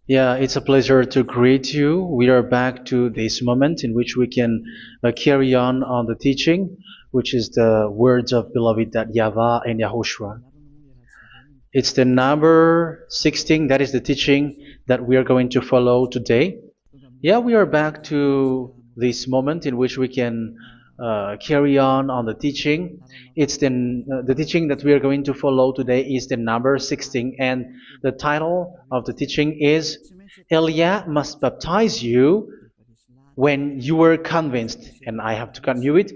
Yeah, it's a pleasure to greet you. We are back to this moment in which we can carry on the teaching, which is the words of beloved that YAHVAH and YAHOSHUA. It's the number 16, that is the teaching that we are going to follow today. Yeah, we are back to this moment in which we can carry on the teaching. It's the teaching that we are going to follow today is the number 16, and the title of the teaching is Elia must baptize you when you were convinced, and I have to continue it,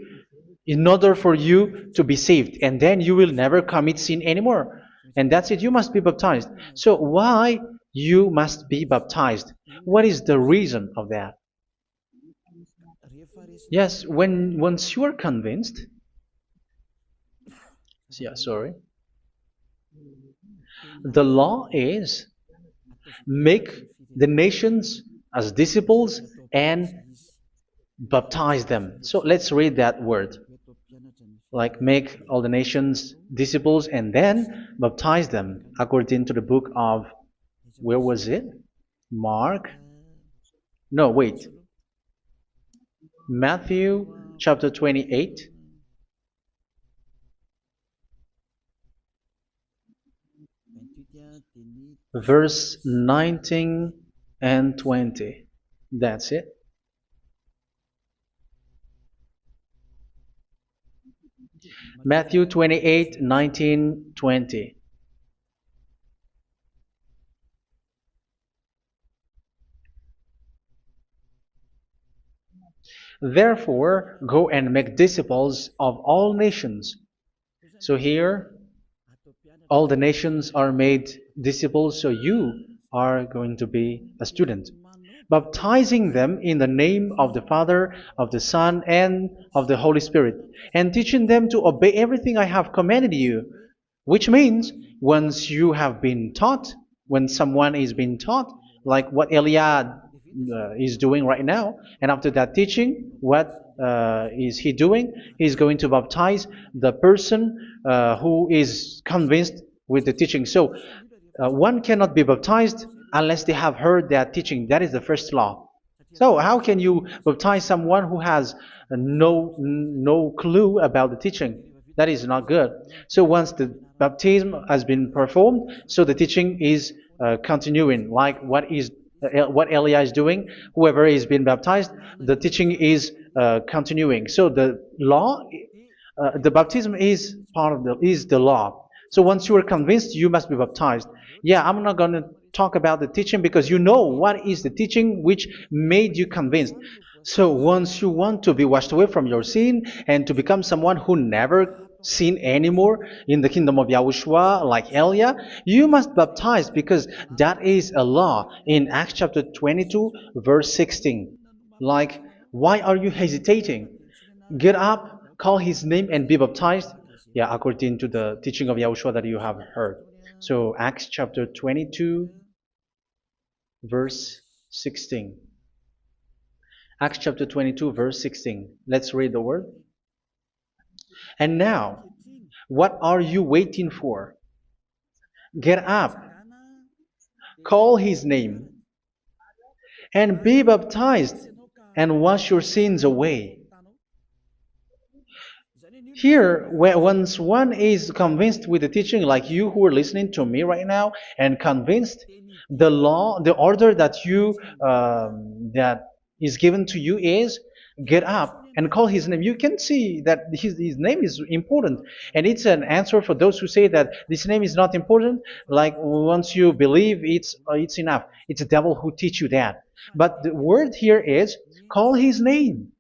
in order for you to be saved, and then you will never commit sin anymore. And that's it, you must be baptized. So why you must be baptized? What is the reason of that? Yes, when once you are convinced, yeah, sorry, the law is make the nations as disciples and baptize them. So let's read that word. Like make all the nations disciples and then baptize them according to the book of, where was it? Mark? No, wait. Matthew chapter 28. Verse 19 and 20. That's it. Matthew 28, 19, 20. Therefore, go and make disciples of all nations. So here, all the nations are made disciples, so you are going to be a student. Baptizing them in the name of the Father, of the Son, and of the Holy Spirit, and teaching them to obey everything I have commanded you. Which means, once you have been taught, when someone is being taught, like what Elia is doing right now, and after that teaching, what is he doing? He's going to baptize the person who is convinced with the teaching. So one cannot be baptized unless they have heard that teaching. That is the first law. So how can you baptize someone who has no clue about the teaching? That is not good. So once the baptism has been performed, so the teaching is continuing, like what Elia is doing. Whoever is being baptized, the teaching is continuing. So the law, the baptism is part of the law. So once you are convinced, you must be baptized. Yeah, I'm not going to talk about the teaching because you know what is the teaching which made you convinced. So once you want to be washed away from your sin and to become someone who never sin anymore in the kingdom of Yahushua, like Elia, you must baptize because that is a law in Acts chapter 22, verse 16. Like, why are you hesitating? Get up, call his name, and be baptized. Yeah, according to the teaching of Yahushua that you have heard. So Acts chapter 22, verse 16. Acts chapter 22, verse 16. Let's read the word. And now, what are you waiting for? Get up, call his name, and be baptized, and wash your sins away. Here, once one is convinced with the teaching, like you who are listening to me right now, and convinced, the law, the order that that is given to you is get up and call his name. You can see that his name is important, and it's an answer for those who say that this name is not important. Like once you believe, it's enough. It's the devil who teach you that. But the word here is call his name.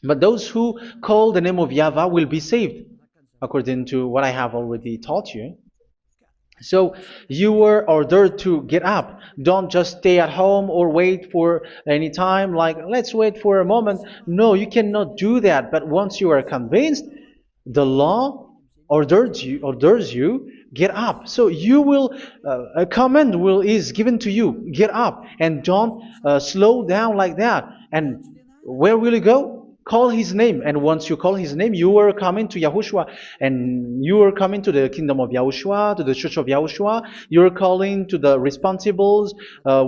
But those who call the name of YAHVAH will be saved, according to what I have already taught you. So you were ordered to get up. Don't just stay at home or wait for any time, like let's wait for a moment. No, you cannot do that. But once you are convinced, the law orders you get up. So you will a command is given to you. Get up and don't slow down like that. And where will you go? call his name. And once you call his name, you are coming to Yahushua. And you are coming to the kingdom of Yahushua, to the church of Yahushua. You are calling to the responsibles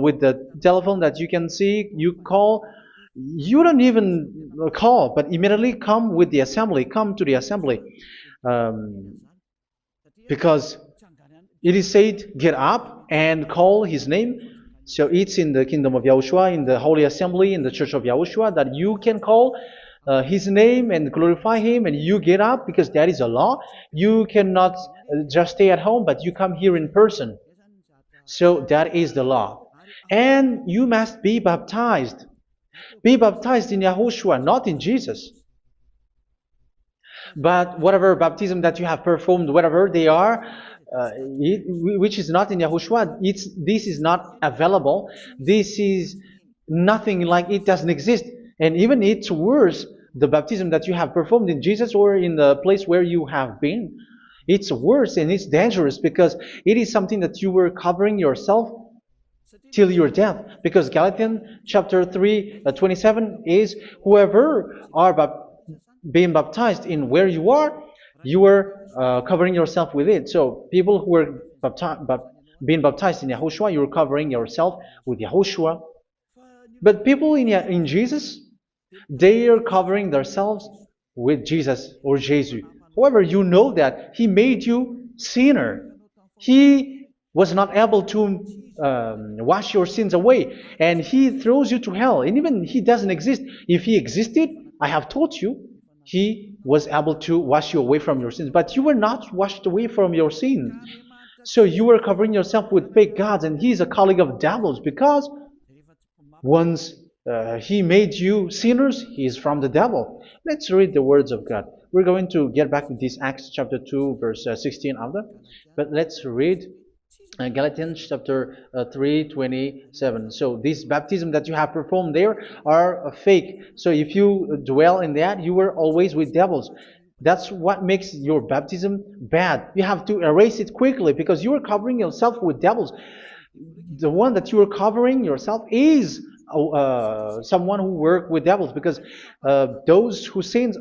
with the telephone that you can see. You call. You don't even call, but immediately come with the assembly. Come to the assembly. Um, because it is said, get up and call his name. So it's in the kingdom of Yahushua, in the holy assembly, in the church of Yahushua, that you can call his name and glorify him, and you get up because that is a law. You cannot just stay at home, but you come here in person. So that is the law. And you must be baptized. Be baptized in Yahushua, not in Jesus. But whatever baptism that you have performed, whatever they are, which is not in Yahushua, this is not available. This is nothing, like it doesn't exist. And even it's worse, the baptism that you have performed in Jesus or in the place where you have been. It's worse and it's dangerous because it is something that you were covering yourself till your death. Because Galatians chapter 3, 27 is, whoever are being baptized in where you are covering yourself with it. So people who were being baptized in Yahushua, you're covering yourself with Yahushua. But people in Jesus, they are covering themselves with Jesus or Jesus. However, you know that he made you sinner. He was not able to wash your sins away, and he throws you to hell. And even he doesn't exist. If he existed, I have told you, he was able to wash you away from your sins. But you were not washed away from your sins. So you were covering yourself with fake gods, and he's a colleague of devils, because once he made you sinners, he is from the devil. Let's read the words of God. We're going to get back to this Acts chapter 2, verse 16 after. But let's read Galatians chapter 3, 27. So this baptism that you have performed there are fake. So if you dwell in that, you were always with devils. That's what makes your baptism bad. You have to erase it quickly because you are covering yourself with devils. The one that you are covering yourself is someone who worked with devils, because those who sins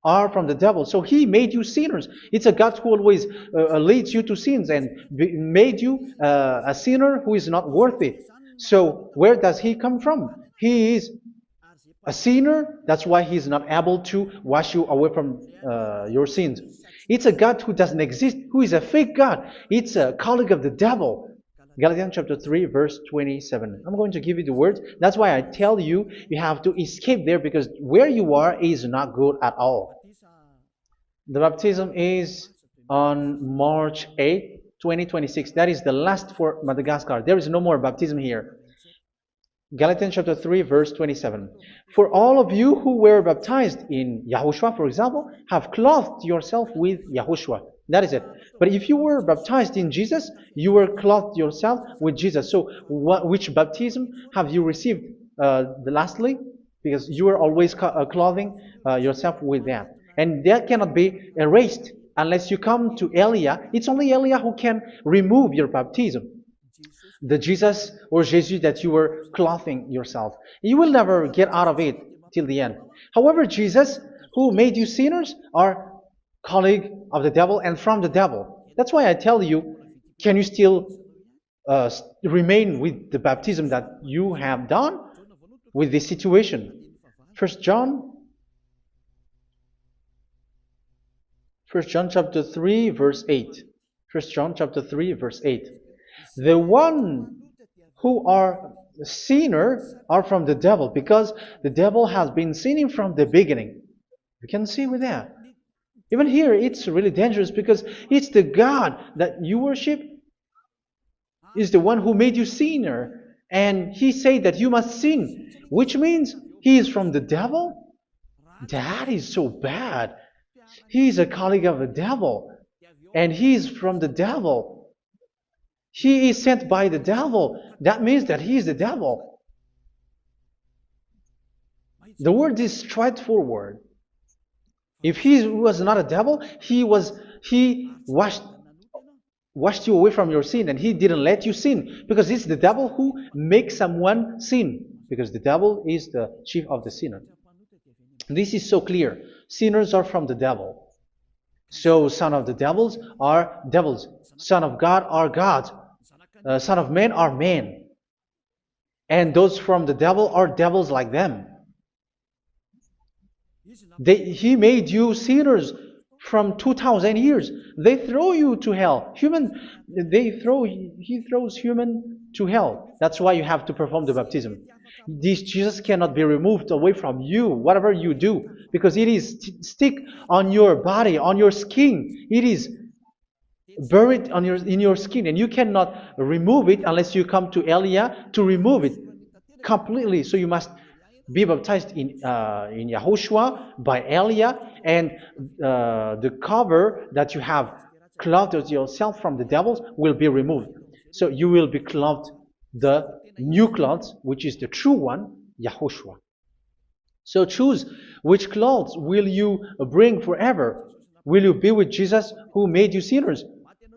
are from the devil. So he made you sinners. It's a God who always leads you to sins and made you a sinner who is not worthy. So where does he come from? He is a sinner. That's why he is not able to wash you away from your sins. It's a God who doesn't exist, who is a fake God. It's a colleague of the devil. Galatians chapter 3, verse 27. I'm going to give you the words. That's why I tell you, you have to escape there, because where you are is not good at all. The baptism is on March 8, 2026. That is the last for Madagascar. There is no more baptism here. Galatians chapter 3, verse 27. For all of you who were baptized in Yahushua, for example, have clothed yourself with Yahushua. That is it. But if you were baptized in Jesus, you were clothed yourself with Jesus. So which baptism have you received lastly? Because you are always clothing yourself with that. And that cannot be erased unless you come to Elia. It's only Elia who can remove your baptism. The Jesus or Jesus that you were clothing yourself. You will never get out of it till the end. However, Jesus, who made you sinners, are colleague of the devil and from the devil. That's why I tell you, can you still remain with the baptism that you have done with this situation? First John chapter 3, verse 8. First John chapter 3, verse 8. The one who are sinner are from the devil, because the devil has been sinning from the beginning. You can see with that. Even here, it's really dangerous, because it's the God that you worship is the one who made you sinner. And he said that you must sin, which means he is from the devil. That is so bad. He is a colleague of the devil. And he is from the devil. He is sent by the devil. That means that he is the devil. The word is straightforward. If he was not a devil, he washed you away from your sin, and he didn't let you sin, because it's the devil who makes someone sin, because the devil is the chief of the sinner. This is so clear. Sinners are from the devil. So son of the devils are devils. Son of God are God. Son of men are men. And those from the devil are devils like them. He made you sinners from 2000 years. They throw you to hell. He throws human to hell. That's why you have to perform the baptism. This Jesus cannot be removed away from you, whatever you do, because it is stick on your body, on your skin. It is buried in your skin, and you cannot remove it unless you come to Elia to remove it completely. So you must be baptized in Yahushua by Elia, and the cover that you have clothed yourself from the devils will be removed. So you will be clothed the new clothes, which is the true one, Yahushua. So choose which clothes will you bring forever. Will you be with Jesus who made you sinners?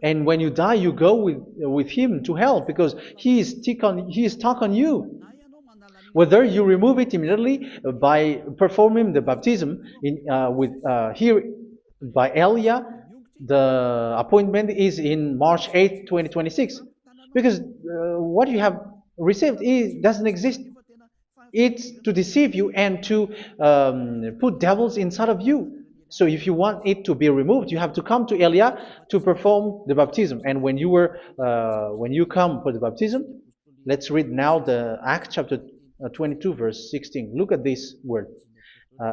And when you die, you go with him to hell because he is stuck on you. Whether you remove it immediately by performing the baptism here by Elia, the appointment is in March 8th, 2026. Because what you have received doesn't exist. It's to deceive you and to put devils inside of you. So if you want it to be removed, you have to come to Elia to perform the baptism. And when you come for the baptism, let's read now the Acts chapter 22 verse 16. Look at this word.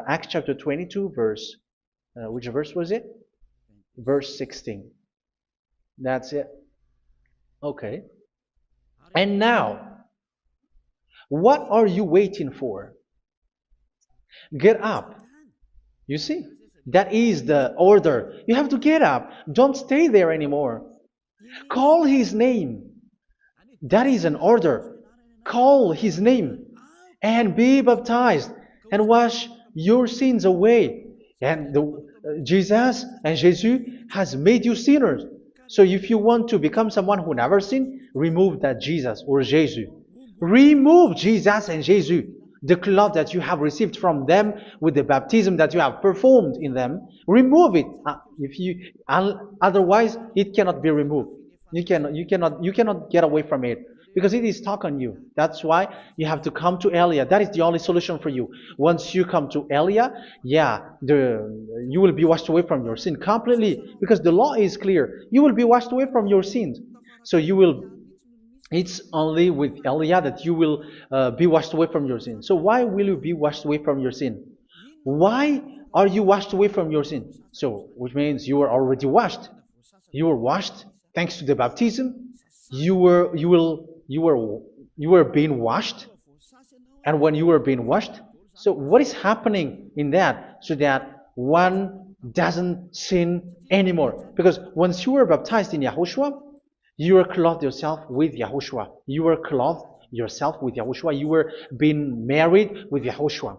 Acts chapter 22 verse, which verse was it? Verse 16. That's it. Okay. And now, what are you waiting for? Get up. You see, that is the order. You have to get up. Don't stay there anymore. Call his name. That is an order. Call his name and be baptized and wash your sins away. And Jesus has made you sinners. So if you want to become someone who never sinned, remove that Jesus or Jesus. Remove Jesus and Jesus, the cloth that you have received from them with the baptism that you have performed in them. Remove it. Otherwise, it cannot be removed. You cannot get away from it because it is stuck on you. That's why you have to come to Elia. That is the only solution for you. Once you come to Elia, you will be washed away from your sin completely because the law is clear. You will be washed away from your sins. So it's only with Elia that you will be washed away from your sin. So why will you be washed away from your sin? Why are you washed away from your sin? So, which means you are already washed. You were washed thanks to the baptism. You were being washed, and when you were being washed, so what is happening in that? So that one doesn't sin anymore. Because once you were baptized in Yahushua, you were clothed yourself with Yahushua. You were clothed yourself with Yahushua. You were being married with Yahushua.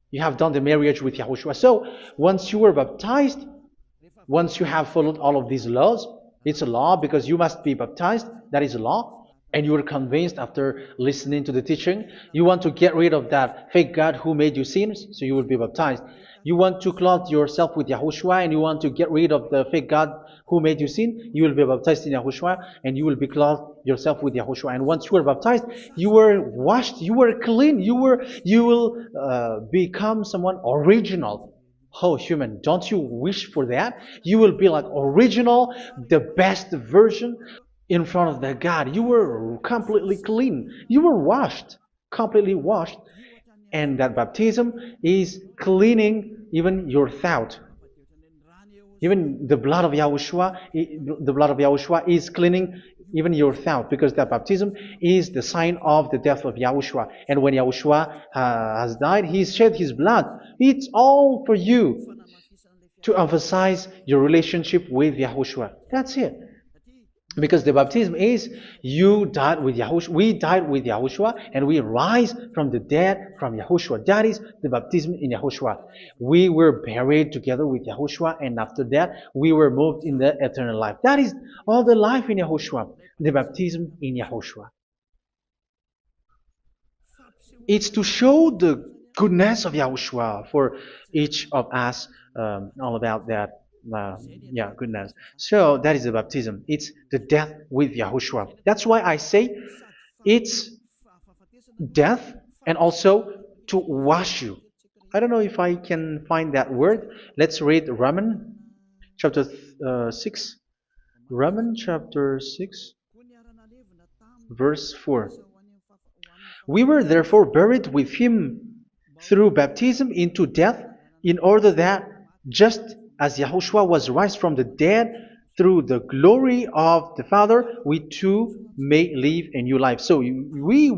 You have done the marriage with Yahushua. So once you were baptized, once you have followed all of these laws, it's a law because you must be baptized. That is a law. And you are convinced after listening to the teaching, you want to get rid of that fake God who made you sinners, so you will be baptized. You want to clothe yourself with Yahushua and you want to get rid of the fake God who made you sin, you will be baptized in Yahushua and you will be clothed yourself with Yahushua. And once you are baptized, you were washed, you were clean, you will become someone original. Oh, human, don't you wish for that? You will be like original, the best version in front of the God. You were completely clean. You were washed, completely washed. And that baptism is cleaning even your thought. Even the blood of Yahushua is cleaning even your thought, because that baptism is the sign of the death of Yahushua. And when Yahushua has died, he shed his blood. It's all for you to emphasize your relationship with Yahushua. That's it. Because the baptism is you died with Yahushua, we died with Yahushua, and we rise from the dead from Yahushua. That is the baptism in Yahushua. We were buried together with Yahushua, and after that we were moved in the eternal life. That is all the life in Yahushua, the baptism in Yahushua. It's to show the goodness of Yahushua for each of us, all about that. Yeah, goodness. So that is the baptism. It's the death with Yahushua. That's why I say it's death and also to wash you. I don't know if I can find that word. Let's read Romans chapter 6. Romans chapter 6, verse 4. We were therefore buried with him through baptism into death, in order that, just as Yahushua was raised from the dead through the glory of the Father, we too may live a new life. So we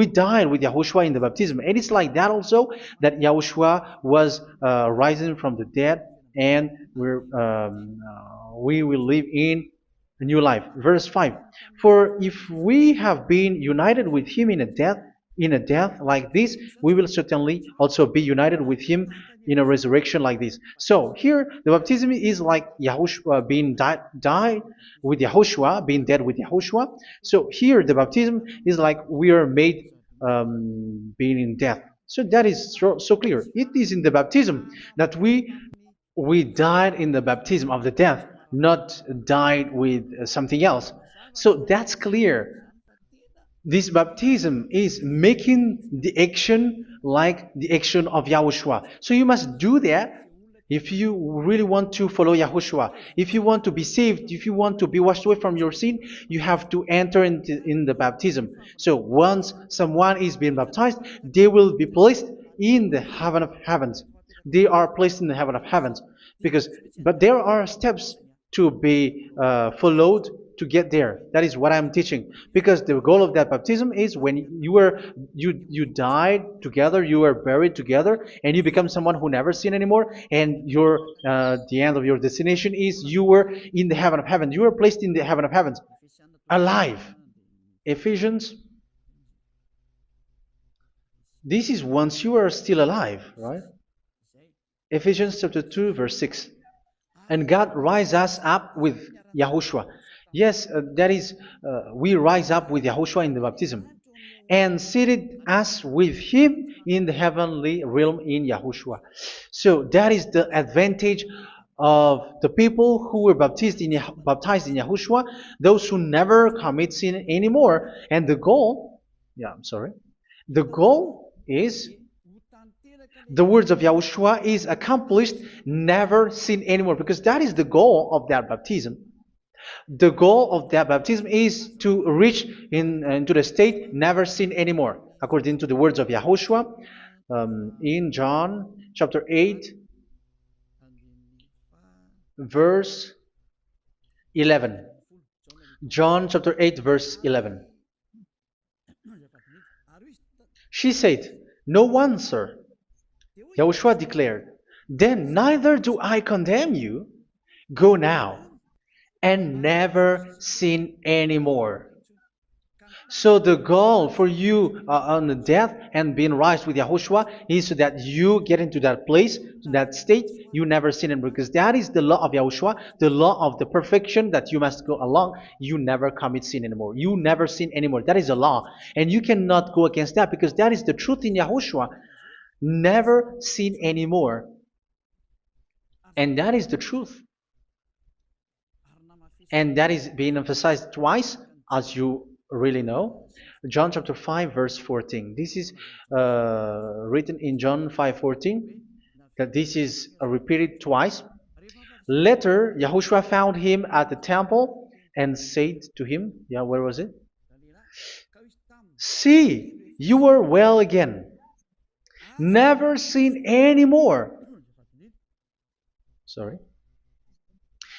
died with Yahushua in the baptism, and it's like that also that Yahushua was rising from the dead, and we will live in a new life. Verse 5. For if we have been united with him in a death like this, we will certainly also be united with him in a resurrection like this. So here the baptism is like Yahushua being died with Yahushua, being dead with Yahushua. So here the baptism is like we are made being in death. So that is so clear. It is in the baptism that we died in the baptism of the death, not died with something else. So that's clear. This baptism is making the action like the action of Yahushua. So you must do that if you really want to follow Yahushua. If you want to be saved, if you want to be washed away from your sin, you have to enter in the baptism. So once someone is being baptized, they will be placed in the heaven of heavens. They are placed in the heaven of heavens but there are steps to be followed to get there. That is what I'm teaching. Because the goal of that baptism is when you died together, you were buried together, and you become someone who never sin anymore. And the end of your destination is you were in the heaven of heaven. You were placed in the heaven of heavens, alive. Ephesians. This is once you are still alive, right? Ephesians chapter 2, verse 6. And God rise us up with Yahushua. Yes, that is, we rise up with Yahushua in the baptism. And seated us with him in the heavenly realm in Yahushua. So that is the advantage of the people who were baptized in Yahushua, those who never commit sin anymore. And the goal is the words of Yahushua is accomplished, never sin anymore, because that is the goal of that baptism. The goal of that baptism is to reach into the state never sin anymore, according to the words of Yahushua in John chapter 8, verse 11. John chapter 8, verse 11. She said, "No one, sir." Yahushua declared, "Then neither do I condemn you. Go now and never sin anymore." So the goal for you on the death and being raised with Yahushua is so that you get into that place, to that state, you never sin anymore. Because that is the law of Yahushua, the law of the perfection that you must go along. You never commit sin anymore. You never sin anymore. That is a law. And you cannot go against that because that is the truth in Yahushua. Never sin anymore. And that is the truth. And that is being emphasized twice, as you really know. John chapter 5, verse 14. This is written in John 5:14, that this is repeated twice. Later, Yahushua found him at the temple and said to him, where was it? "See, you are well again. Never sin anymore." Sorry.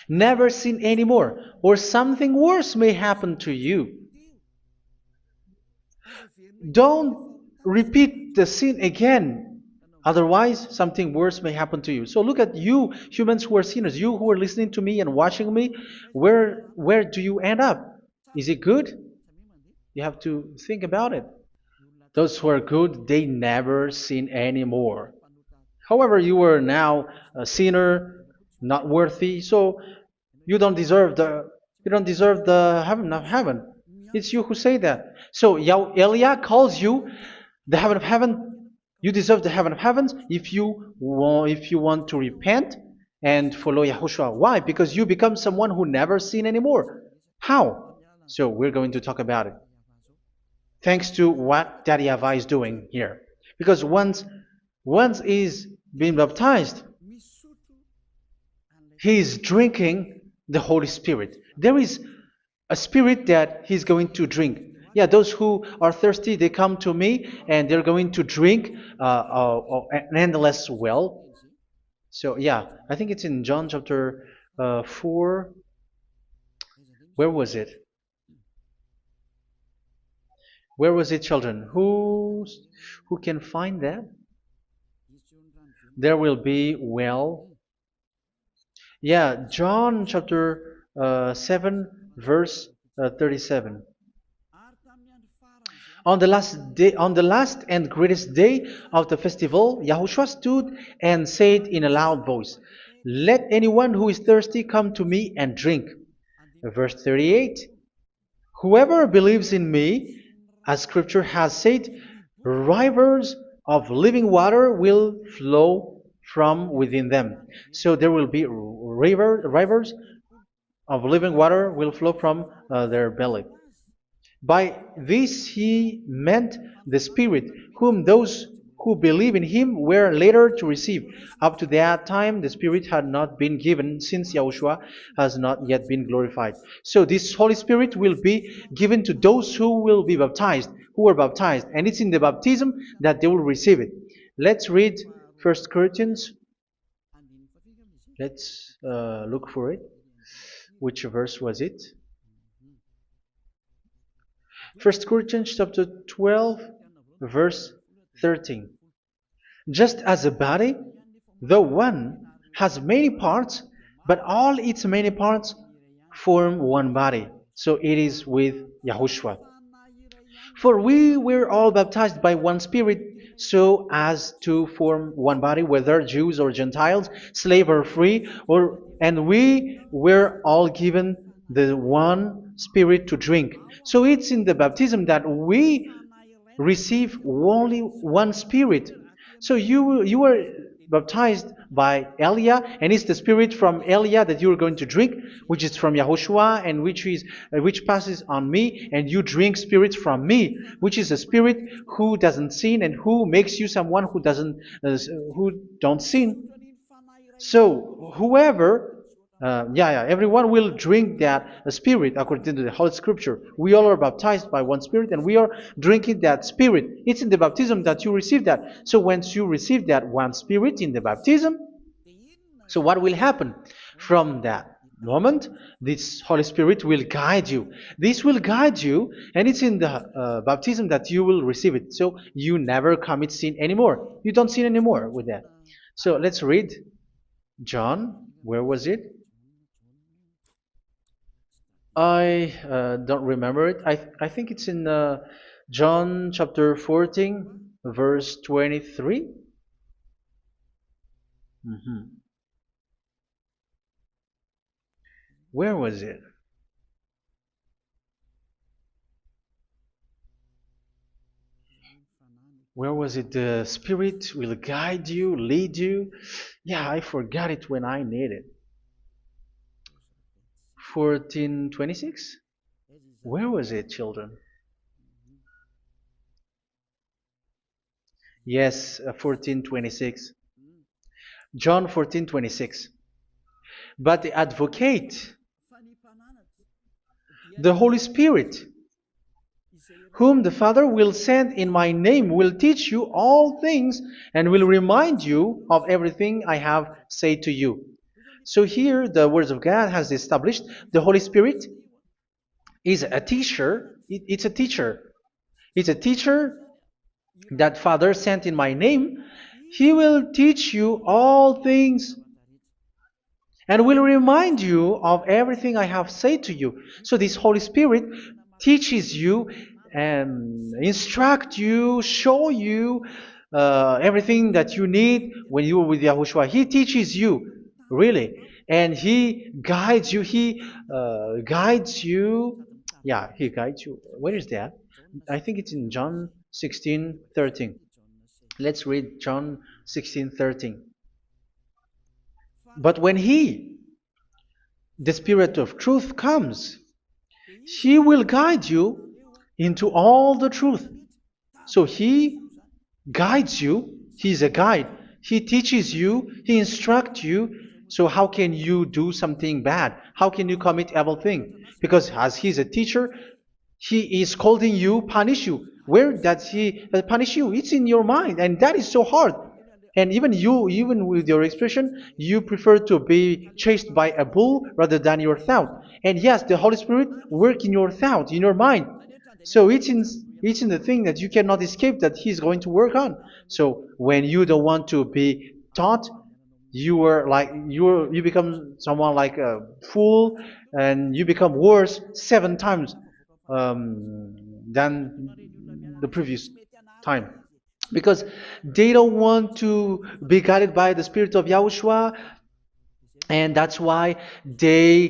Never sin anymore, or something worse may happen to you. Don't repeat the sin again. Otherwise, something worse may happen to you. So look at you, humans who are sinners, you who are listening to me and watching me. Where do you end up? Is it good? You have to think about it. Those who are good, they never sin anymore. However, you are now a sinner, not worthy, so you don't deserve the heaven of heaven. It's you who say that. So Eliah calls you the heaven of heaven You deserve the heaven of heavens if you want to repent and follow Yahushua. Why? Because you become someone who never sin anymore. How? So we're going to talk about it. Thanks to what Daddy YAHVAH is doing here. Because once he's been baptized, he is drinking the Holy Spirit. There is a spirit that he's going to drink. Yeah, those who are thirsty, they come to me and they're going to drink an endless well. So, yeah, I think it's in John chapter 4. Where was it? Where was it, children? Who can find that? There will be well. Yeah, John chapter 7, verse 37. On the last and greatest day of the festival, Yahushua stood and said in a loud voice, "Let anyone who is thirsty come to me and drink." Verse 38, "Whoever believes in me, as scripture has said, rivers of living water will flow from within them." So there will be rivers of living water will flow from their belly. By this he meant the Spirit, whom those who believe in him were later to receive. Up to that time, the Spirit had not been given, since Yahushua has not yet been glorified. So this Holy Spirit will be given to those who will be baptized, who are baptized, and it's in the baptism that they will receive it. Let's read 1 Corinthians. Let's look for it. Which verse was it? 1 Corinthians chapter 12, verse 13. Just as a body, though one, has many parts, but all its many parts form one body. So it is with Yahushua. For we were all baptized by one Spirit, so as to form one body, whether Jews or Gentiles, slave or free, and we were all given the one Spirit to drink. So it's in the baptism that we receive only one Spirit. So you were baptized by Elia, and it's the Spirit from Elia that you are going to drink, which is from Yahushua, and which passes on me, and you drink Spirit from me, which is a Spirit who doesn't sin and who makes you someone who don't sin. So whoever everyone will drink that Spirit according to the Holy Scripture. We all are baptized by one Spirit, and we are drinking that Spirit. It's in the baptism that you receive that. So once you receive that one Spirit in the baptism, so what will happen? From that moment, this Holy Spirit will guide you. This will guide you, and it's in the baptism that you will receive it. So you never commit sin anymore. You don't sin anymore with that. So let's read John. Where was it? I don't remember it. I think it's in John chapter 14, verse 23. Mhm. Where was it? Where was it? The Spirit will guide you, lead you. Yeah, I forgot it when I need it. 14:26? Where was it, children? Yes, 14:26. John 14:26. But the advocate, the Holy Spirit, whom the Father will send in my name, will teach you all things and will remind you of everything I have said to you. So here the words of God has established the Holy Spirit is a teacher. It's a teacher. It's a teacher that Father sent in my name. He will teach you all things and will remind you of everything I have said to you. So this Holy Spirit teaches you and instruct you, show you everything that you need when you are with Yahushua. He teaches you, really, and He guides you. He guides you. Yeah, He guides you. Where is that? I think it's in John 16:13. Let's read John 16:13. But when He, the Spirit of truth, comes, He will guide you into all the truth. So He guides you. He's a guide. He teaches you. He instructs you. So how can you do something bad? How can you commit evil thing? Because as He's a teacher, He is scolding you, punish you. Where does He punish you? It's in your mind, and that is so hard. And even you, even with your expression, you prefer to be chased by a bull rather than your thought. And yes, the Holy Spirit work in your thought, in your mind. So it's in the thing that you cannot escape that He's going to work on. So when you don't want to be taught, you become someone like a fool, and you become worse 7 times than the previous time, because they don't want to be guided by the Spirit of Yahushua, and that's why they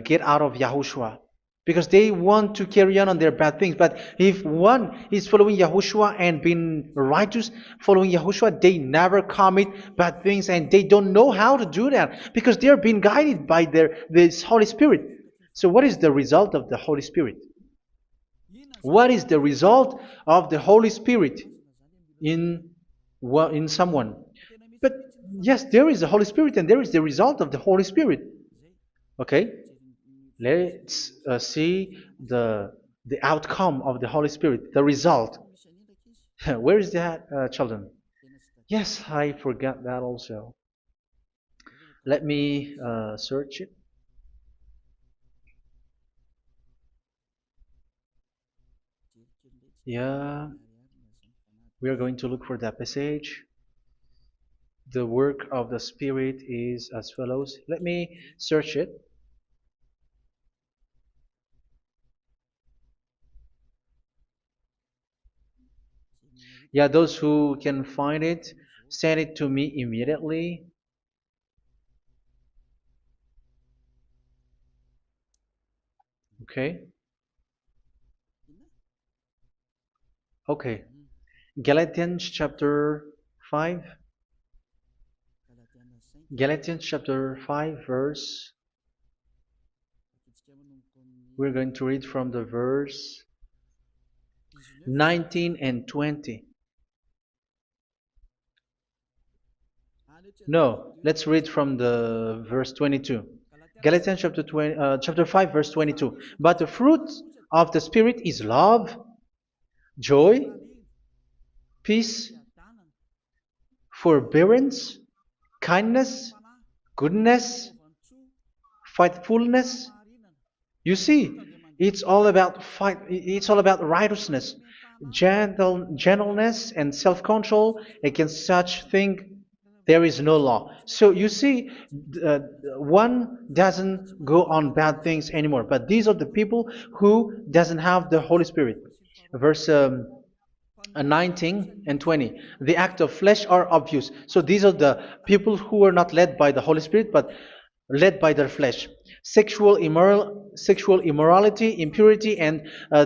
get out of Yahushua, because they want to carry on their bad things. But if one is following Yahushua and being righteous, following Yahushua, they never commit bad things, and they don't know how to do that because they are being guided by this Holy Spirit. So what is the result of the Holy Spirit? What is the result of the Holy Spirit in in someone? But yes, there is the Holy Spirit, and there is the result of the Holy Spirit. Okay, let's see the outcome of the Holy Spirit, the result. Where is that, children? Yes, I forgot that also. Let me search it. Yeah, we are going to look for that passage. The work of the Spirit is as follows. Let me search it. Yeah, those who can find it, send it to me immediately. Okay. Okay. Galatians chapter 5. Galatians chapter 5 verse. We're going to read from the verse 19 and 20. No, let's read from the verse 22. Galatians chapter 5 verse 22. But the fruit of the Spirit is love, joy, peace, forbearance, kindness, goodness, faithfulness. You see, it's all about righteousness, gentleness, and self-control. Against such thing there is no law. So you see, uh, one doesn't go on bad things anymore. But these are the people who doesn't have the Holy Spirit. Verse 19 and 20. The act of flesh are obvious. So these are the people who are not led by the Holy Spirit, but led by their flesh. Sexual immorality, impurity, and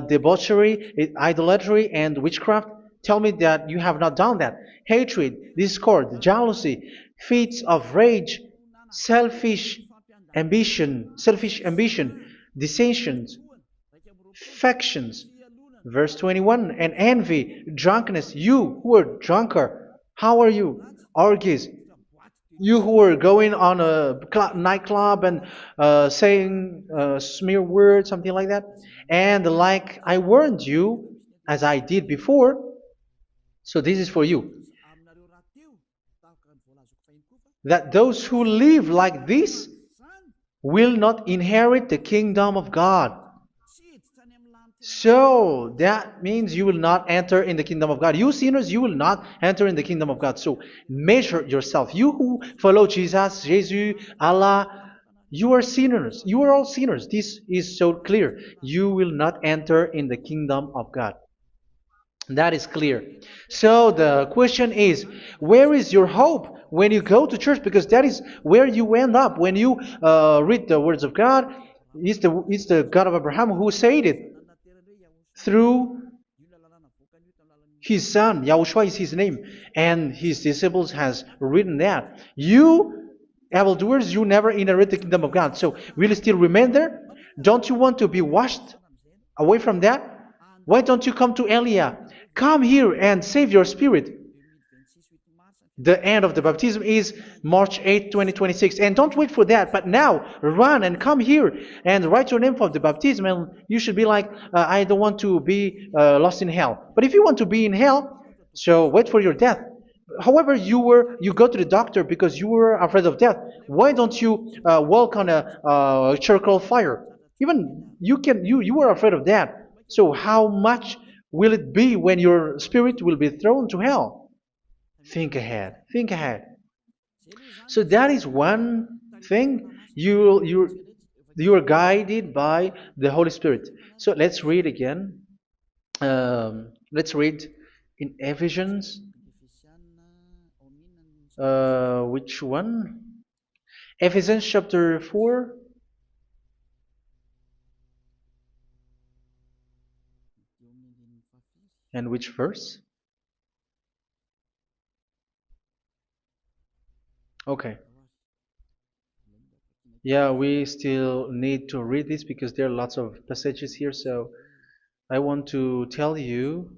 debauchery, idolatry, and witchcraft. Tell me that you have not done that. Hatred, discord, jealousy, fits of rage, selfish ambition, dissensions, factions. Verse 21, and envy, drunkenness. You who are drunkard, how are you? Orgies. You who are going on a nightclub and saying smear words, something like that. And like I warned you, as I did before, so this is for you, that those who live like this will not inherit the kingdom of God. So that means you will not enter in the kingdom of God. You sinners, you will not enter in the kingdom of God. So measure yourself. You who follow Jesus, Allah, you are sinners. You are all sinners. This is so clear. You will not enter in the kingdom of God. That is clear. So the question is, where is your hope when you go to church? Because that is where you end up when you read the words of God. It's the God of Abraham who said it through His son, Yahushua is his name, and his disciples has written that. You evildoers, you never inherit the kingdom of God. So will you still remain there? Don't you want to be washed away from that? Why don't you come to Elia? Come here and save your spirit. The end of the baptism is March 8, 2026. And don't wait for that, but now run and come here and write your name for the baptism. And you should be like, I don't want to be lost in hell. But if you want to be in hell, so wait for your death. However, you go to the doctor because you were afraid of death. Why don't you walk on a charcoal fire? Even you were afraid of that. So how much will it be when your spirit will be thrown to hell? Think ahead. Think ahead. So that is one thing. You are guided by the Holy Spirit. So let's read again. Let's read in Ephesians. Which one? Ephesians chapter 4. And which verse? Okay. Yeah, we still need to read this because there are lots of passages here. So I want to tell you,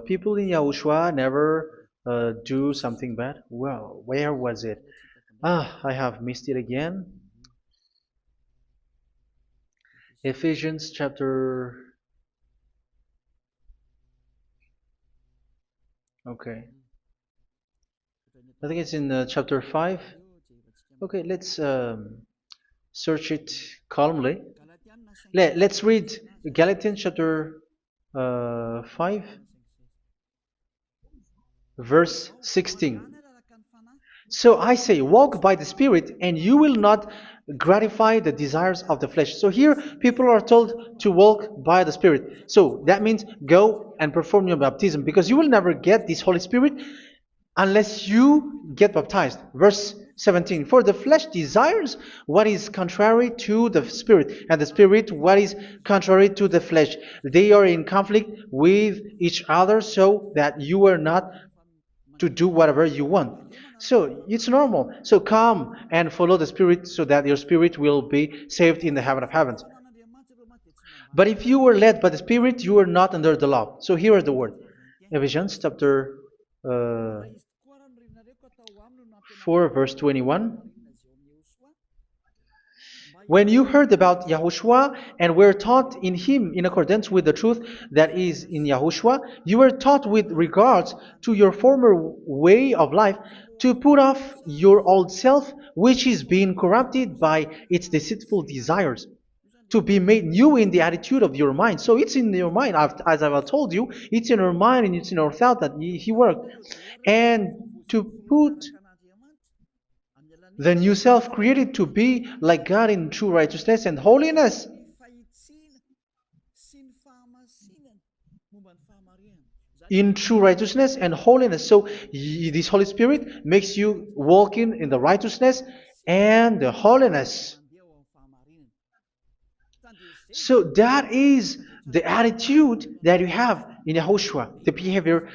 people in Yahushua never do something bad. Well, where was it? I have missed it again. Ephesians chapter. Okay. I think it's in chapter 5. Okay, let's search it calmly. Let's read Galatians chapter 5, verse 16. So I say, walk by the Spirit, and you will not gratify the desires of the flesh. So here, people are told to walk by the Spirit. So that means go and perform your baptism, because you will never get this Holy Spirit unless you get baptized. Verse 17. For the flesh desires what is contrary to the Spirit, and the Spirit what is contrary to the flesh. They are in conflict with each other, so that you are not to do whatever you want. So it's normal. So come and follow the Spirit so that your spirit will be saved in the heaven of heavens. But if you were led by the Spirit, you are not under the law. So here is the word. Ephesians chapter 4, verse 21. When you heard about Yahushua and were taught in him in accordance with the truth that is in Yahushua, you were taught with regards to your former way of life to put off your old self, which is being corrupted by its deceitful desires, to be made new in the attitude of your mind. So it's in your mind, as I've told you, it's in your mind and it's in your thought that he worked. And to put the new self created to be like God in true righteousness and holiness. In true righteousness and holiness. So this Holy Spirit makes you walking in the righteousness and the holiness. So that is the attitude that you have in Yahushua, the behavior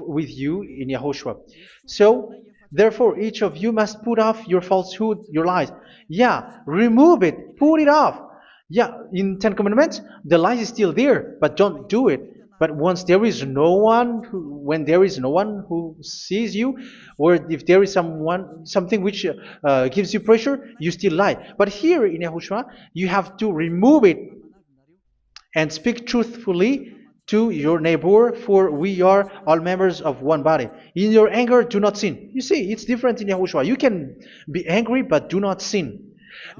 with you in Yahushua. So therefore, each of you must put off your falsehood, your lies. Yeah, remove it, put it off. Yeah, in Ten Commandments, the lie is still there, but don't do it. But once there is no one, when there is no one who sees you, or if there is something which gives you pressure, you still lie. But here in Yahushua, you have to remove it and speak truthfully to your neighbor, for we are all members of one body. In your anger, do not sin. You see, it's different in Yahushua. You can be angry, but do not sin.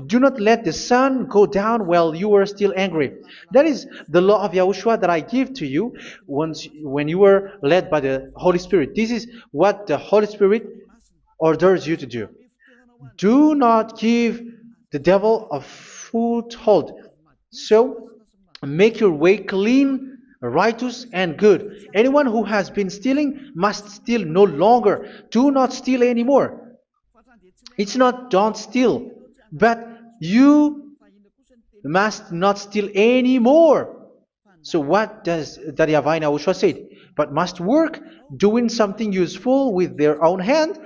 Do not let the sun go down while you are still angry. That is the law of Yahushua that I give to you when you were led by the Holy Spirit. This is what the Holy Spirit orders you to do. Do not give the devil a foothold. So, make your way clean, righteous, and good. Anyone who has been stealing must steal no longer. Do not steal anymore. It's not don't steal, but you must not steal anymore. So what does the YAHVAH YAHOSHUA say? But must work doing something useful with their own hand,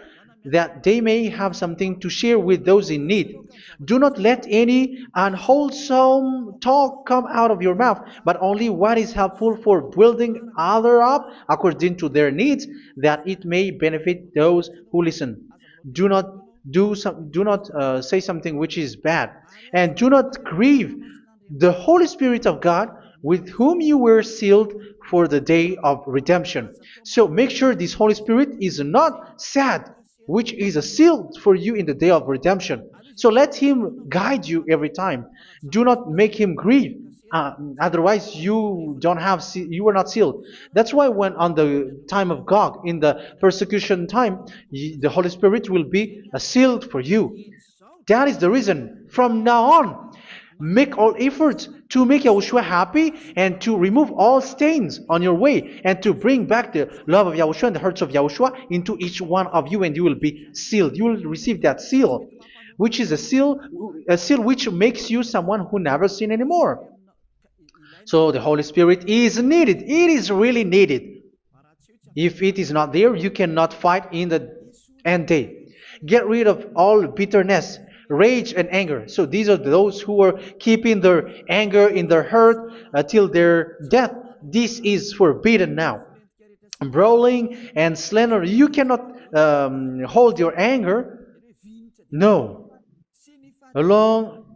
that they may have something to share with those in need. Do not let any unwholesome talk come out of your mouth, but only what is helpful for building other up according to their needs, that it may benefit those who listen. Do not do not say something which is bad, and do not grieve the Holy Spirit of God, with whom you were sealed for the day of redemption. So make sure this Holy Spirit is not sad, which is a seal for you in the day of redemption. So let Him guide you every time. Do not make Him grieve. Otherwise, you were not sealed. That's why when on the time of God, in the persecution time, the Holy Spirit will be a sealed for you. That is the reason. From now on, make all efforts to make Yahushua happy and to remove all stains on your way and to bring back the love of Yahushua and the hearts of Yahushua into each one of you, and you will be sealed. You will receive that seal, which is a seal which makes you someone who never sin anymore. So the Holy Spirit is needed. It is really needed. If it is not there, you cannot fight in the end day. Get rid of all bitterness, rage, and anger. So these are those who are keeping their anger in their heart till their death. This is forbidden now. Brawling and slander. You cannot hold your anger. No. Along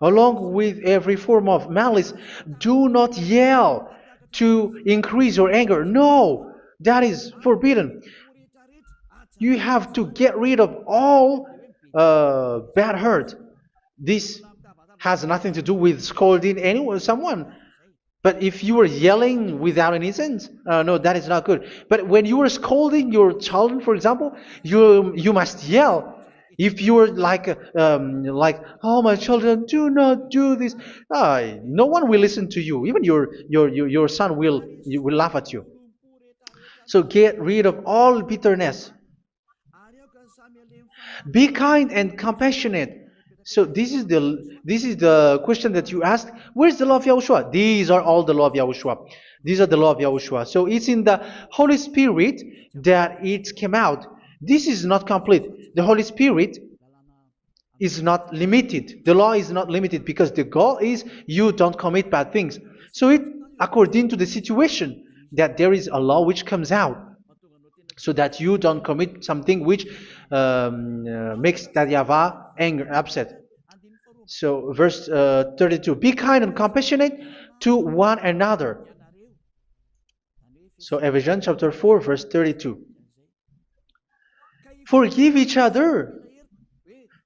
Along with every form of malice, do not yell to increase your anger. No, that is forbidden. You have to get rid of all bad hurt. This has nothing to do with scolding anyone, someone. But if you are yelling without any sense, no, that is not good. But when you are scolding your children, for example, you must yell. If you are like, oh my children, do not do this, no one will listen to you. Even your son will laugh at you. So get rid of all bitterness. Be kind and compassionate. So this is the question that you asked. Where's the law of Yahushua? These are all the law of Yahushua. These are the law of Yahushua. So it's in the Holy Spirit that it came out. This is not complete. The Holy Spirit is not limited. The law is not limited because the goal is you don't commit bad things. So it according to the situation that there is a law which comes out, so that you don't commit something which makes that YAHVAH anger, upset. So verse 32, be kind and compassionate to one another. So Ephesians chapter 4 verse 32. Forgive each other.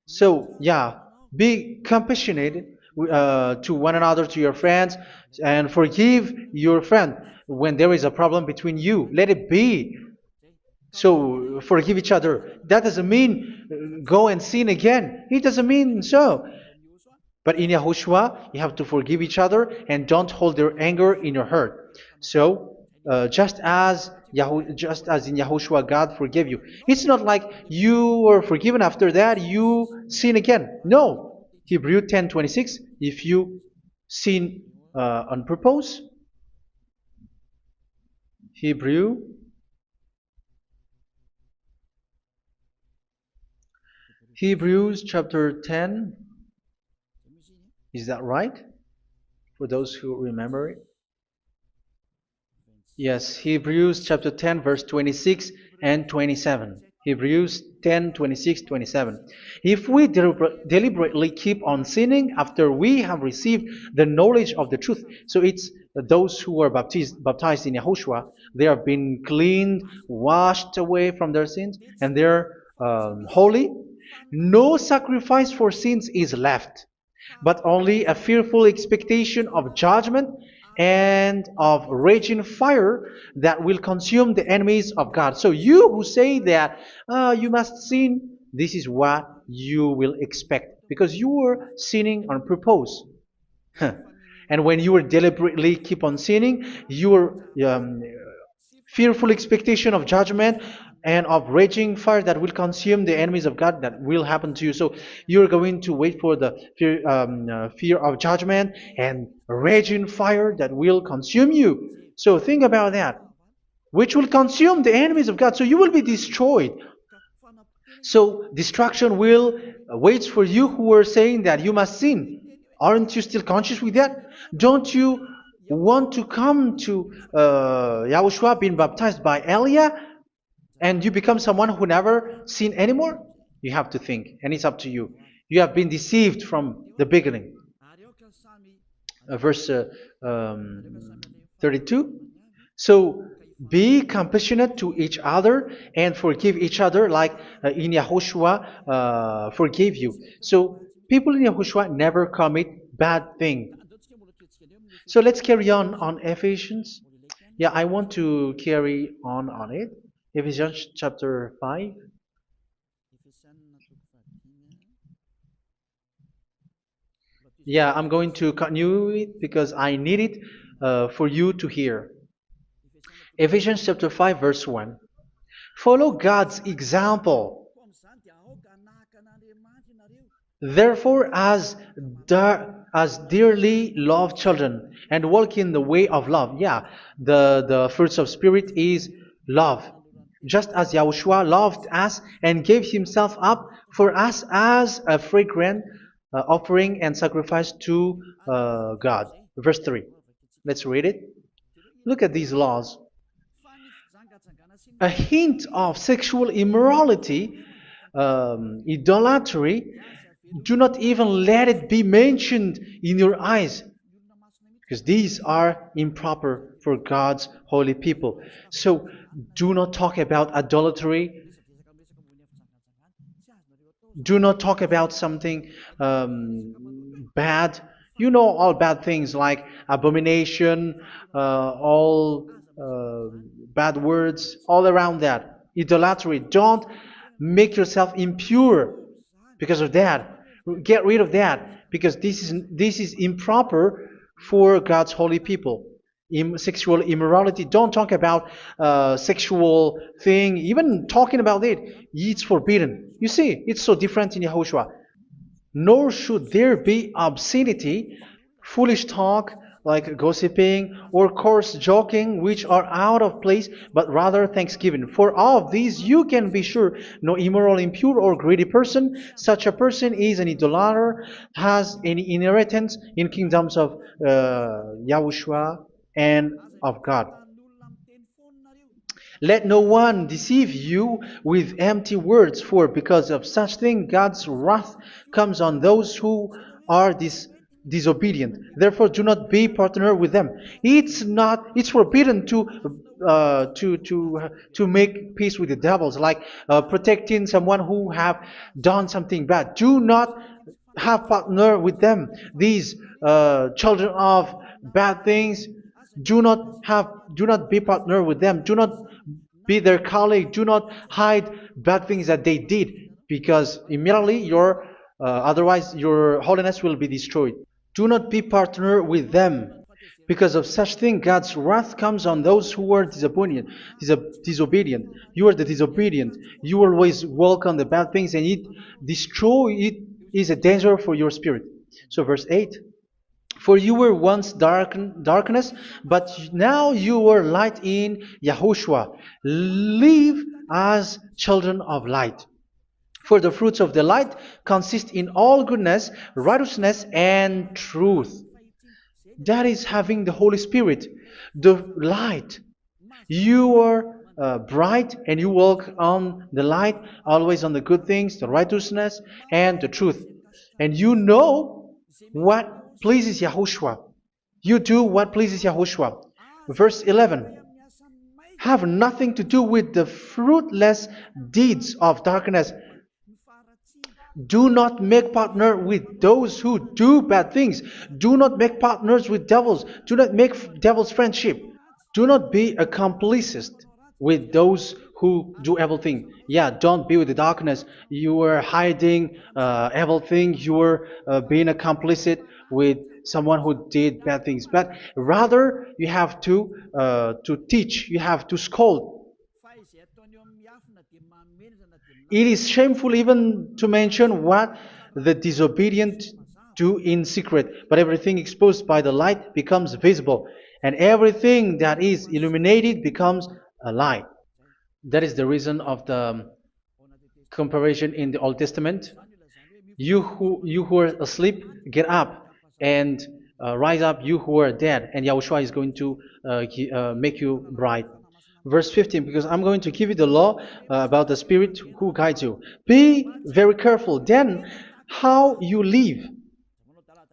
So yeah, be compassionate to one another, to your friends, and forgive your friend when there is a problem between you. Let it be. So forgive each other. That doesn't mean go and sin again. It doesn't mean so. But in Yahushua, you have to forgive each other and don't hold their anger in your heart. So just as in Yahushua, God forgave you. It's not like you were forgiven after that you sin again. No. Hebrew 10:26. If you sin on purpose, Hebrews chapter 10. Is that right? For those who remember it? Yes, Hebrews chapter 10 verse 26 and 27. Hebrews 10, 26, 27. If we deliberately keep on sinning after we have received the knowledge of the truth, so it's those who are baptized in Yahushua, they have been cleaned, washed away from their sins, and they're holy. No sacrifice for sins is left, but only a fearful expectation of judgment and of raging fire that will consume the enemies of God. So you who say that you must sin, this is what you will expect, because you were sinning on purpose. And when you were deliberately keep on sinning, your fearful expectation of judgment and of raging fire that will consume the enemies of God that will happen to you. So you're going to wait for the fear of judgment and raging fire that will consume you. So think about that, which will consume the enemies of God. So you will be destroyed. So destruction will wait for you who are saying that you must sin. Aren't you still conscious with that? Don't you want to come to Yahushua being baptized by Elia and you become someone who never sin anymore? You have to think, and it's up to you. You have been deceived from the beginning. Verse 32. So be compassionate to each other and forgive each other like in Yahushua forgave you. So people in Yahushua never commit bad thing. So let's carry on Ephesians. Yeah, I want to carry on it. Ephesians chapter 5. Yeah, I'm going to continue it because I need it for you to hear. Ephesians chapter 5 verse 1. Follow God's example. Therefore, as dearly loved children, and walk in the way of love. Yeah, the fruits of spirit is love. Just as Yahushua loved us and gave himself up for us as a fragrant offering and sacrifice to God. Verse 3. Let's read it. Look at these laws. A hint of sexual immorality, idolatry, do not even let it be mentioned in your eyes, because these are improper for God's holy people. So do not talk about idolatry. Do not talk about something bad. You know all bad things like abomination, all bad words, all around that. Idolatry. Don't make yourself impure because of that. Get rid of that because this is improper for God's holy people. Sexual immorality. Don't talk about sexual thing. Even talking about it, it's forbidden. You see, it's so different in Yahushua. Nor should there be obscenity, foolish talk like gossiping or coarse joking, which are out of place, but rather thanksgiving. For all of these you can be sure: no immoral, impure, or greedy person, such a person is an idolater, has any inheritance in kingdoms of Yahushua and of God. Let no one deceive you with empty words, for because of such thing God's wrath comes on those who are disobedient. Therefore, do not be partner with them. It's forbidden to make peace with the devils, like protecting someone who have done something bad. Do not have partner with them. These children of bad things, do not be partner with them. Do not be their colleague. Do not hide bad things that they did, because immediately otherwise your holiness will be destroyed. Do not be partner with them. Because of such thing, God's wrath comes on those who are disobedient. You are the disobedient. You always walk on the bad things, and it is a danger for your spirit. So verse 8. For you were once darkness, but now you are light in Yahushua. Live as children of light. For the fruits of the light consist in all goodness, righteousness, and truth. That is having the Holy Spirit, the light. You are bright and you walk on the light, always on the good things, the righteousness, and the truth. And you know what pleases Yahushua. You do what pleases Yahushua. Verse 11. Have nothing to do with the fruitless deeds of darkness. Do not make partner with those who do bad things. Do not make partners with devils. Do not make devils friendship. Do not be a complicit with those who do evil thing. Yeah, don't be with the darkness. You are hiding evil thing. You are being a complicit with someone who did bad things. But rather, you have to teach. You have to scold. It is shameful even to mention what the disobedient do in secret, but everything exposed by the light becomes visible, and everything that is illuminated becomes a light. That is the reason of the comparison in the Old Testament. You who are asleep, get up and rise up, you who are dead, and Yahushua is going to make you bright. Verse 15, because I'm going to give you the law about the Spirit who guides you. Be very careful then how you live,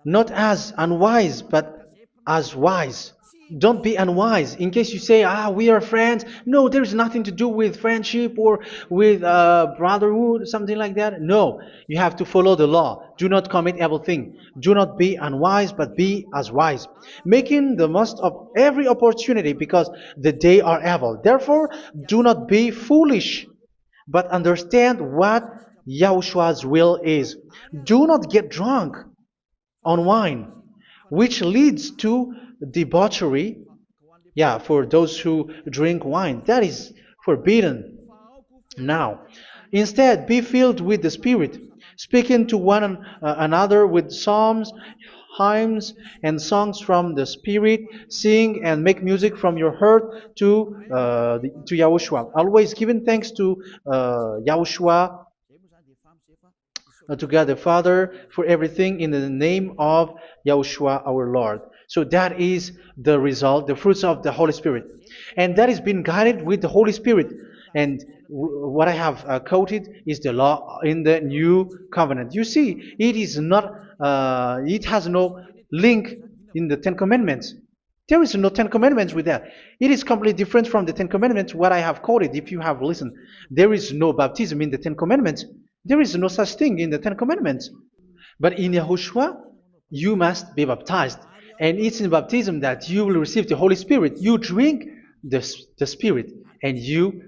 not as unwise, but as wise. Don't be unwise. In case you say, we are friends. No, there's nothing to do with friendship or with brotherhood, something like that. No, you have to follow the law. Do not commit evil thing. Do not be unwise, but be as wise, making the most of every opportunity, because the day are evil. Therefore, do not be foolish, but understand what Yahushua's will is. Do not get drunk on wine, which leads to debauchery. Yeah, for those who drink wine, that is forbidden now. Instead, be filled with the Spirit, speaking to one another with psalms, hymns, and songs from the Spirit. Sing and make music from your heart to Yahushua. Always giving thanks to Yahushua, to God the Father, for everything in the name of Yahushua our Lord. So that is the result, the fruits of the Holy Spirit. And that is being guided with the Holy Spirit. And what I have quoted is the law in the new covenant. You see, it is not, it has no link in the Ten Commandments. There is no Ten Commandments with that. It is completely different from the Ten Commandments, what I have quoted, if you have listened. There is no baptism in the Ten Commandments. There is no such thing in the Ten Commandments. But in Yahushua, you must be baptized. And it's in baptism that you will receive the Holy Spirit. You drink the Spirit, and you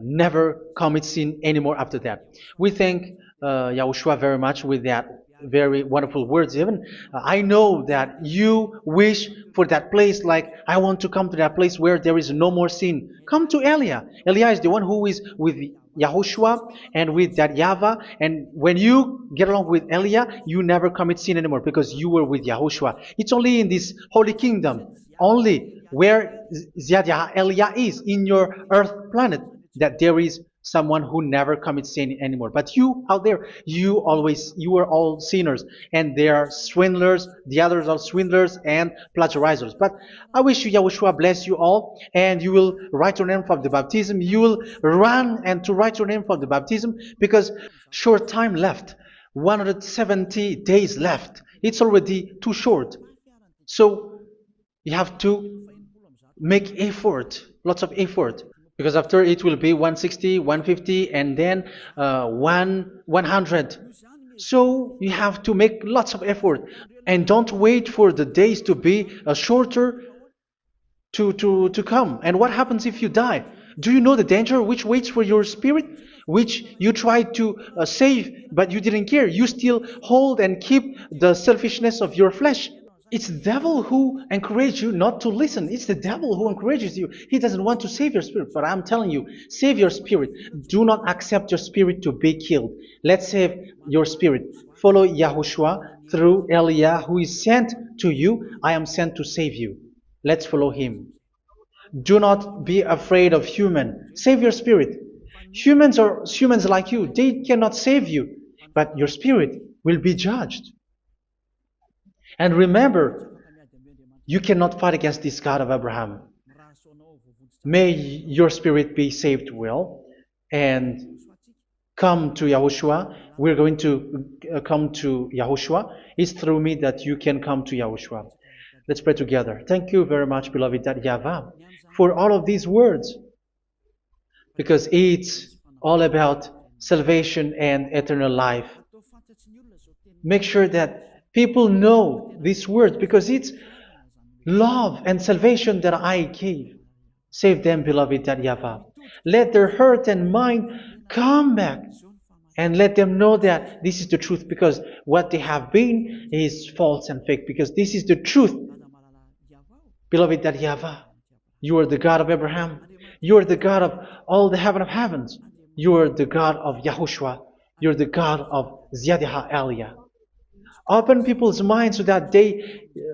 never commit sin anymore after that. We thank Yahushua very much with that very wonderful words. Even I know that you wish for that place, like I want to come to that place where there is no more sin. Come to Elia. Elia is the one who is with Yahushua and with that YAHVAH. And when you get along with Elia, you never commit sin anymore because you were with Yahushua. It's only in this holy kingdom, only where Ziad Elia is, in your earth planet, that there is someone who never commits sin anymore. But you out there, you are all sinners, and they are swindlers. The others are swindlers and plagiarizers. But I wish you, Yahushua, bless you all, and you will write your name for the baptism. You will run and to write your name for the baptism, because short time left, 170 days left. It's already too short. So you have to make effort, lots of effort, because after it will be 160, 150, and then 100. So you have to make lots of effort, and don't wait for the days to be shorter to come. And what happens if you die? Do you know the danger which waits for your spirit, which you tried to save, but you didn't care? You still hold and keep the selfishness of your flesh. It's the devil who encourages you not to listen. It's the devil who encourages you. He doesn't want to save your spirit. But I'm telling you, save your spirit. Do not accept your spirit to be killed. Let's save your spirit. Follow Yahushua through Elia, who is sent to you. I am sent to save you. Let's follow him. Do not be afraid of human. Save your spirit. Humans are humans like you. They cannot save you. But your spirit will be judged. And remember, you cannot fight against this God of Abraham. May your spirit be saved well and come to Yahushua. We're going to come to Yahushua. It's through me that you can come to Yahushua. Let's pray together. Thank you very much, beloved YAHVAH, for all of these words, because it's all about salvation and eternal life. Make sure that people know these words, because it's love and salvation that I gave. Save them, beloved YAHVAH. Let their heart and mind come back, and let them know that this is the truth, because what they have been is false and fake, because this is the truth. Beloved YAHVAH, you are the God of Abraham. You are the God of all the heaven of heavens. You're the God of Yahushua. You're the God of Ziyadiha Aliyah. Open people's minds so that they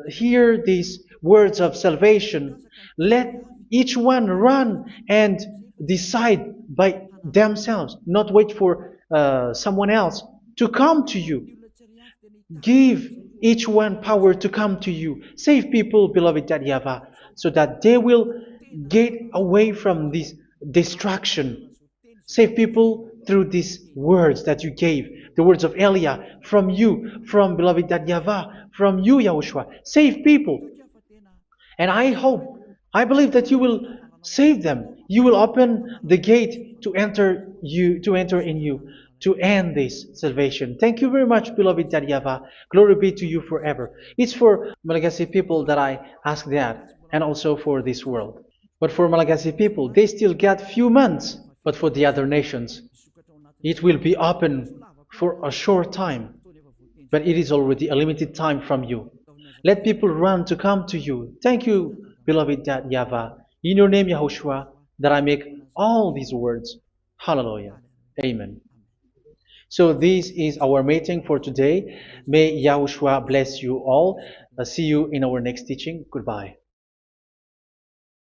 hear these words of salvation. Let each one run and decide by themselves, not wait for someone else to come to you. Give each one power to come to you. Save people, beloved YAHVAH, so that they will get away from this distraction. Save people through these words that you gave, the words of Elia, from you, from beloved YAHVAH, from you, Yahushua. Save people. And I hope, I believe that you will save them. You will open the gate to enter in you, to end this salvation. Thank you very much, beloved YAHVAH. Glory be to you forever. It's for Malagasy people that I ask that, and also for this world. But for Malagasy people, they still get few months. But for the other nations, it will be open for a short time. But it is already a limited time from you. Let people run to come to you. Thank you, beloved YAHVAH. In your name, Yahushua, that I make all these words. Hallelujah. Amen. So this is our meeting for today. May Yahushua bless you all. See you in our next teaching. Goodbye.